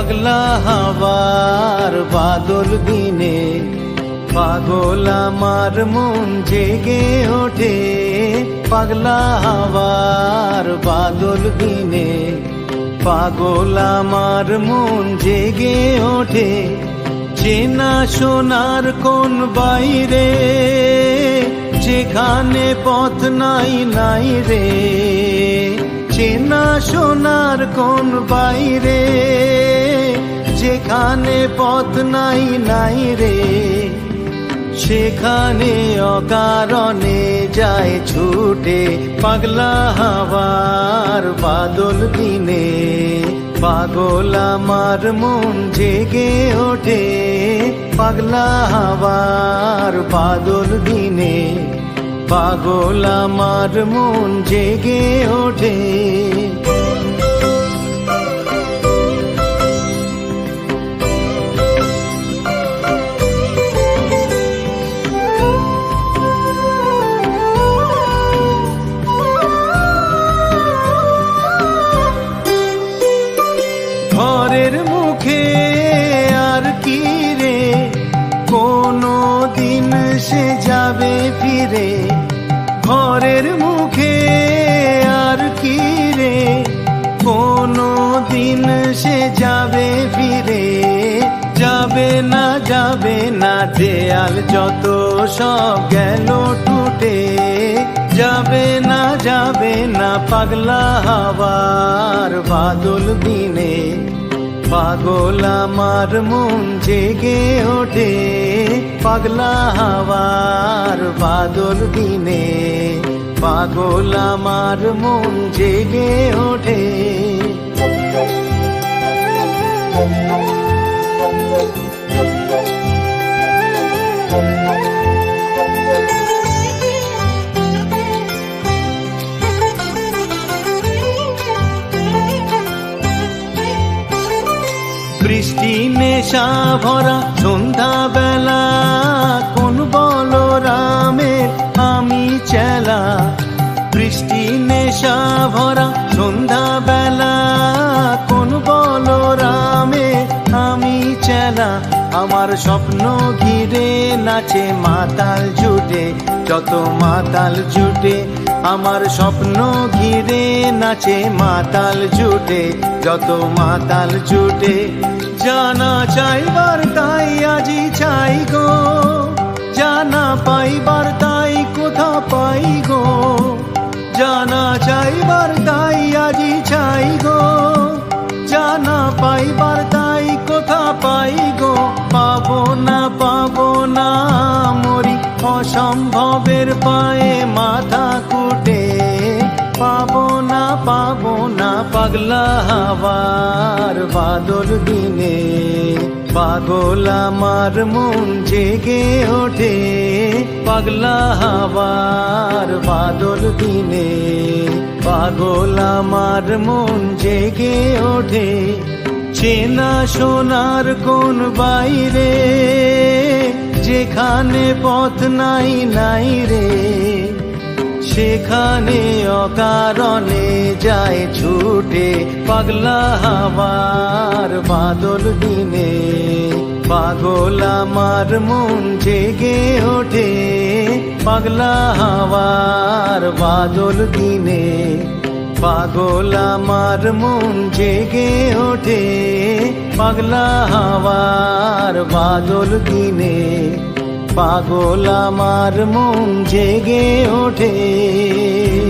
পাগলা হাওয়ার বাদল দিনে পাগল আমার মন জেগে ওঠে। পাগলা হাওয়ার বাদল দিনে পাগল আমার মন জেগে ওঠে। চেনা সোনার কোন বাইরে যেখানে পথ নাই নাই রে। চেনা সোনার কোন বাইরে যেখানে পথ নাই নাই রে। সেখানে অকারণে যায় ছুটে। পাগলা হাওয়ার বাদল দিনে পাগল আমার মন জেগে ওঠে। পাগলা হাওয়ার বাদল দিনে পাগল আমার মন জেগে ওঠে। ঘরের মুখে আর কি রে কোনো দিন সে যাবে ফিরে। ঘরের মুখে আর কি রে কোনো দিন সে যাবে ফিরে। যাবে না দেয়াল যত সব গেল টুটে। যাবে না পাগলা হাওয়ার বাদল দিনে পাগল আমার মন জেগে ওঠে। পাগলা হাওয়ার বাদল দিনে পাগল আমার মন জেগে ওঠে। বৃষ্টি নেশা ভরা সন্ধ্যা বেলা কোন বলরামের আমি চেলা। বৃষ্টি নেশা ভরা সন্ধ্যা বেলা কোন বলরামের আমি চেলা। আমার স্বপ্ন ঘিরে নাচে মাতাল জুটে যত মাতাল জুটে। আমার স্বপ্ন ঘিরে নাচে মাতাল জুটে যত মাতাল জুটে। জানা চাইবার তাই আজি চাই গো, জানা পাইবার তাই কোথা পাই গো। জানা চাইবার তাই আজি চাই গো, জানা পাইবার তাই কোথা পাই গো। পাবো না মরি অসম্ভবের পায়ে মাথা কুটে। পাবো না পাগলা হাওয়ার বাদল দিনে পাগল আমার মন জেগে ওঠে। পাগলা হাওয়ার বাদল দিনে পাগল আমার মন জেগে ওঠে। চেনা সোনার কোন বাইরে যেখানে পথ নাই নাই রে। সেখানে অকারণে যায় ছুটে। পাগলা হাওয়ার বাদল দিনে পাগল আমার মন জেগে ওঠে। পাগলা হাওয়ার বাদল দিনে পাগল আমার মন জেগে ওঠে। পাগলা হাওয়ার বাদল দিনে পাগল আমার মন জেগে ওঠে।